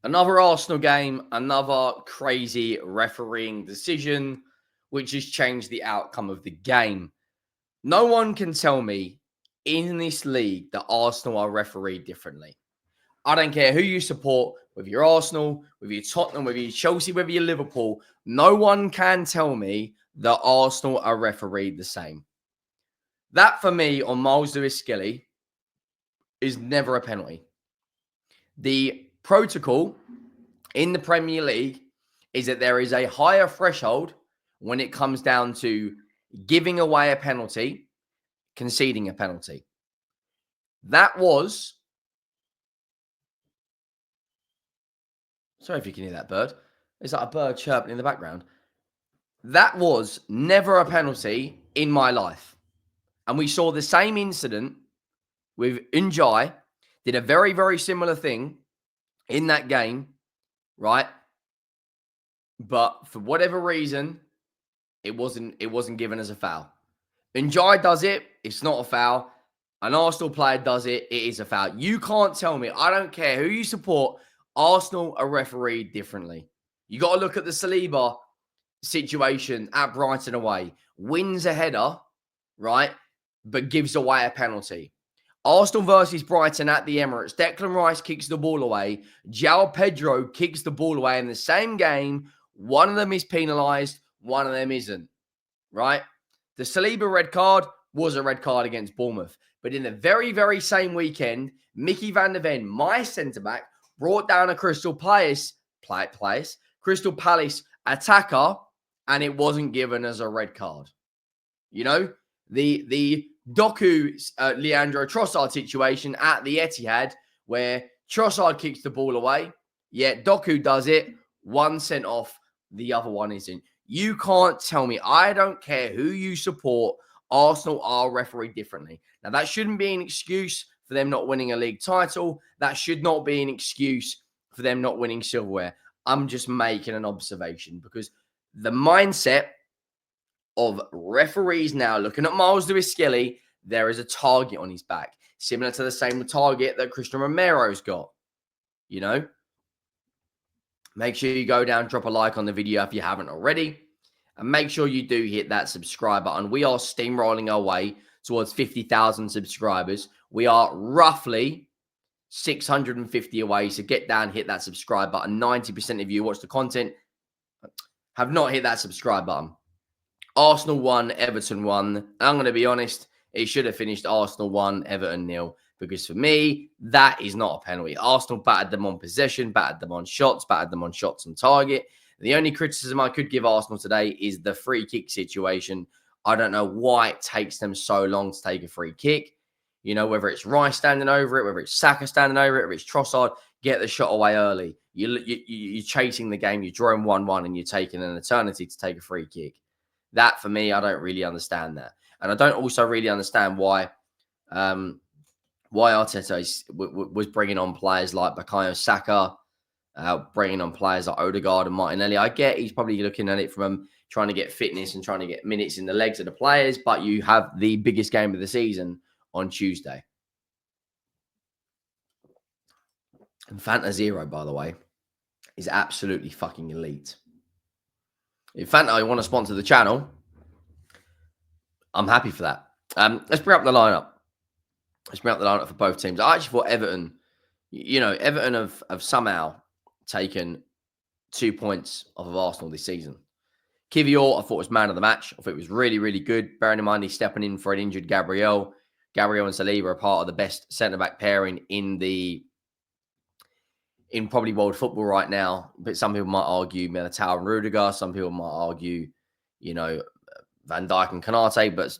Another Arsenal game, another crazy refereeing decision, which has changed the outcome of the game. No one can tell me in this league that Arsenal are refereed differently. I don't care who you support, whether you're Arsenal, whether you're Tottenham, whether you're Chelsea, whether you're Liverpool. No one can tell me that Arsenal are refereed the same. That for me on Myles Lewis Skelly is never a penalty. The protocol in the Premier League is that there is a higher threshold when it comes down to giving away a penalty, conceding a penalty. That was, sorry if you can hear that bird. Is that a bird chirping in the background? That was never a penalty in my life. And we saw the same incident with Njai, did a very, very similar thing in that game, right? But for whatever reason, it wasn't given as a foul. Njai does it, it's not a foul. An Arsenal player does it, it is a foul. You can't tell me, I don't care who you support, Arsenal are refereed differently. You got to look at the Saliba situation at Brighton away. Wins a header, right? But gives away a penalty. Arsenal versus Brighton at the Emirates. Declan Rice kicks the ball away. João Pedro kicks the ball away in the same game. One of them is penalised. One of them isn't, right? The Saliba red card was a red card against Bournemouth. But in the very, very same weekend, Mickey van der Ven, my centre-back, brought down a Crystal Palace attacker, and it wasn't given as a red card. You know, the Doku, Leandro Trossard situation at the Etihad, where Trossard kicks the ball away, yet Doku does it, one sent off, the other one isn't. You can't tell me, I don't care who you support, Arsenal are refereed differently. Now, that shouldn't be an excuse for them not winning a league title. That should not be an excuse for them not winning silverware. I'm just making an observation because the mindset of referees now, looking at Myles Lewis Skelly, there is a target on his back, similar to the same target that Christian Romero's got. You know, make sure you go down, drop a like on the video if you haven't already, and make sure you do hit that subscribe button. We are steamrolling our way towards 50,000 subscribers. We are roughly 650 away. So get down, hit that subscribe button. 90% of you watch the content have not hit that subscribe button. Arsenal 1, Everton 1. I'm going to be honest, it should have finished Arsenal 1, Everton 0. Because for me, that is not a penalty. Arsenal battered them on possession, battered them on shots on target. The only criticism I could give Arsenal today is the free kick situation. I don't know why it takes them so long to take a free kick. You know, whether it's Rice standing over it, whether it's Saka standing over it, whether it's Trossard, get the shot away early. You're chasing the game, you're drawing 1-1, and you're taking an eternity to take a free kick. That, for me, I don't really understand that. And I don't also really understand why Arteta was bringing on players like Bukayo Saka, bringing on players like Odegaard and Martinelli. I get he's probably looking at it from trying to get fitness and trying to get minutes in the legs of the players, but you have the biggest game of the season on Tuesday. And Fanta Zero, by the way, is absolutely fucking elite. If Fanta want to sponsor the channel, I'm happy for that. Let's bring up the lineup. Let's bring up the lineup for both teams. I actually thought Everton, Everton have somehow taken 2 points off of Arsenal this season. Kivior, I thought was man of the match. I thought it was really, really good. Bearing in mind he's stepping in for an injured Gabriel. Gabriel and Saliba are part of the best centre-back pairing in probably world football right now. But some people might argue Militao and Rudiger. Some people might argue, Van Dijk and Kanate. But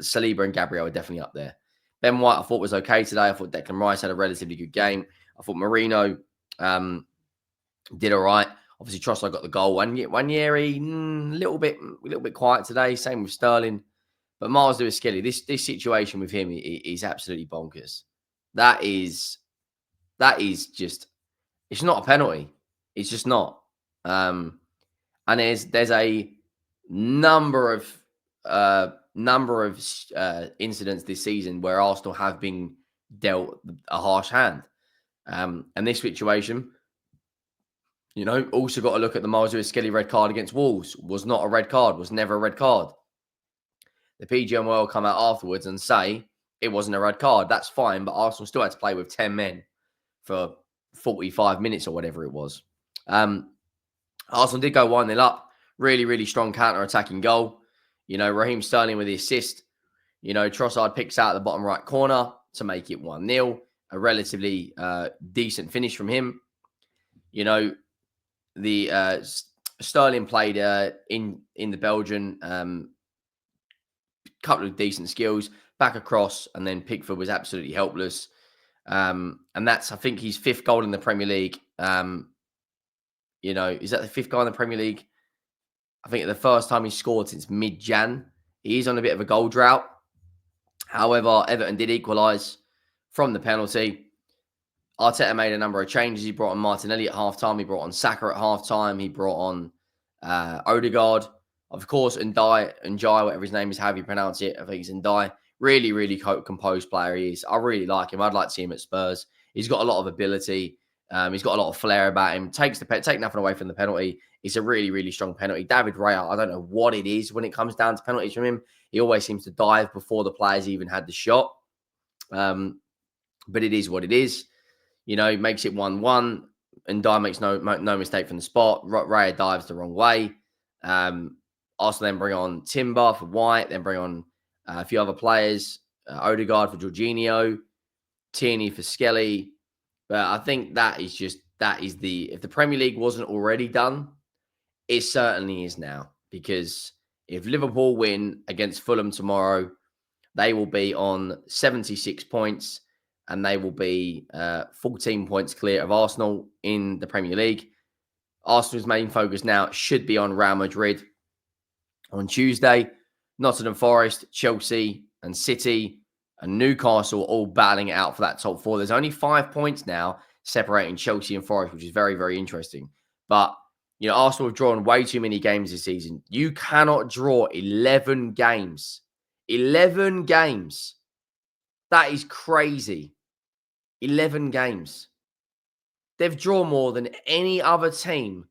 Saliba and Gabriel are definitely up there. Ben White, I thought was okay today. I thought Declan Rice had a relatively good game. I thought Marino did all right. Obviously, Trossard got the goal. One year, he a little bit quiet today. Same with Sterling. But Myles Lewis Skelly, this situation with him is absolutely bonkers. That is just, it's not a penalty. It's just not. And there's a number of incidents this season where Arsenal have been dealt a harsh hand. And this situation, Also got to look at the Myles Lewis Skelly red card against Wolves. Was not a red card, was never a red card. The PGMOL come out afterwards and say it wasn't a red card. That's fine, but Arsenal still had to play with 10 men for 45 minutes or whatever it was. Arsenal did go 1-0 up. Really, really strong counter-attacking goal. Raheem Sterling with the assist. Trossard picks out the bottom right corner to make it 1-0. A relatively decent finish from him. The Sterling played in the Belgian, couple of decent skills, back across, and then Pickford was absolutely helpless. And that's, I think, his 5th goal in the Premier League. Is that the 5th goal in the Premier League? I think the first time he scored since mid-Jan. He is on a bit of a goal drought. However, Everton did equalise from the penalty. Arteta made a number of changes. He brought on Martinelli at halftime. He brought on Saka at halftime. He brought on Odegaard. Of course, Ndiaye, whatever his name is, however you pronounce it. I think it's Ndiaye. Really, really composed player he is. I really like him. I'd like to see him at Spurs. He's got a lot of ability. He's got a lot of flair about him. Take nothing away from the penalty. It's a really, really strong penalty. David Raya, I don't know what it is when it comes down to penalties from him. He always seems to dive before the players even had the shot. But it is what it is. He makes it 1-1. And Ndiaye makes no mistake from the spot. Raya dives the wrong way. Also then bring on Timber for White. Then bring on a few other players. Odegaard for Jorginho. Tierney for Skelly. But I think if the Premier League wasn't already done, it certainly is now. Because if Liverpool win against Fulham tomorrow, they will be on 76 points and they will be 14 points clear of Arsenal in the Premier League. Arsenal's main focus now should be on Real Madrid on Tuesday. Nottingham Forest, Chelsea and City and Newcastle all battling it out for that top 4. There's only 5 points now separating Chelsea and Forest, which is very, very interesting. But, Arsenal have drawn way too many games this season. You cannot draw 11 games. 11 games. That is crazy. 11 games. They've drawn more than any other team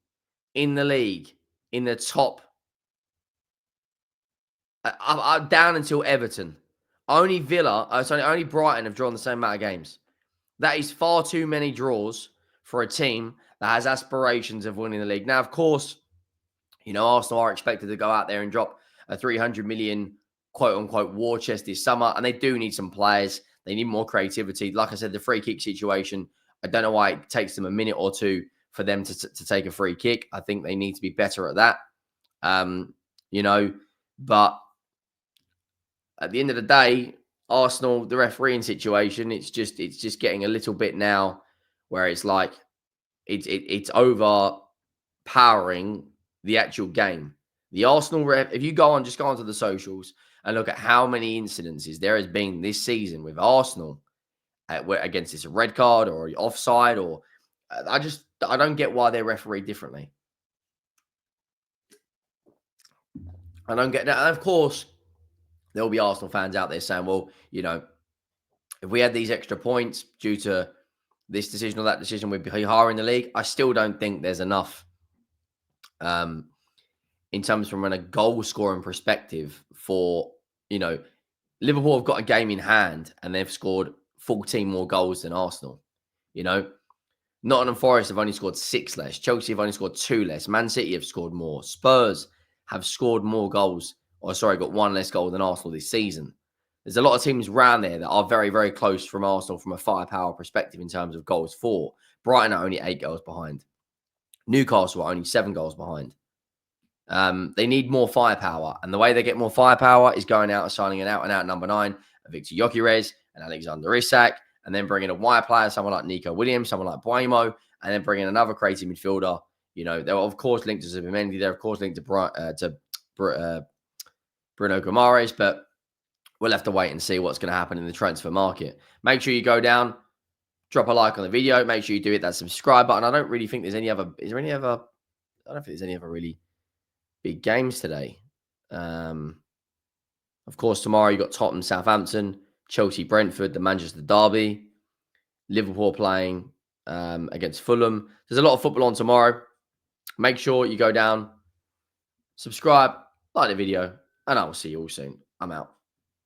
in the league in the top. Down until Everton. Only only Brighton have drawn the same amount of games. That is far too many draws for a team that has aspirations of winning the league. Now, of course, Arsenal are expected to go out there and drop a 300 million quote-unquote war chest this summer, and they do need some players. They need more creativity. Like I said, the free kick situation, I don't know why it takes them a minute or two for them to take a free kick. I think they need to be better at that. But at the end of the day, Arsenal, the refereeing situation, it's just getting a little bit now where it's like it's overpowering the actual game. The Arsenal ref, if you go onto the socials and look at how many incidences there has been this season with Arsenal against this red card or offside, or I don't get why they're refereed differently. I don't get that. And of course, there will be Arsenal fans out there saying, well, if we had these extra points due to this decision or that decision, we'd be higher in the league. I still don't think there's enough in terms from a goal scoring perspective for, Liverpool have got a game in hand and they've scored 14 more goals than Arsenal. Nottingham Forest have only scored 6 less. Chelsea have only scored 2 less. Man City have scored more. Spurs have scored more goals, got 1 less goal than Arsenal this season. There's a lot of teams around there that are very, very close from Arsenal from a firepower perspective in terms of goals for. Brighton are only 8 goals behind. Newcastle are only 7 goals behind. They need more firepower. And the way they get more firepower is going out and signing an out-and-out number 9, Victor Gyökeres and Alexander Isak, and then bringing a wide player, someone like Nico Williams, someone like Buemo, and then bringing another creative midfielder. They're of course linked to Zubimendi. They're of course linked to Bruno Guimaraes, but we'll have to wait and see what's going to happen in the transfer market. Make sure you go down, drop a like on the video. Make sure you do hit that subscribe button. I don't really think there's any other. I don't think there's any other really big games today. Of course, tomorrow you got Tottenham, Southampton, Chelsea, Brentford, the Manchester derby, Liverpool playing against Fulham. There's a lot of football on tomorrow. Make sure you go down, subscribe, like the video, and I will see you all soon. I'm out.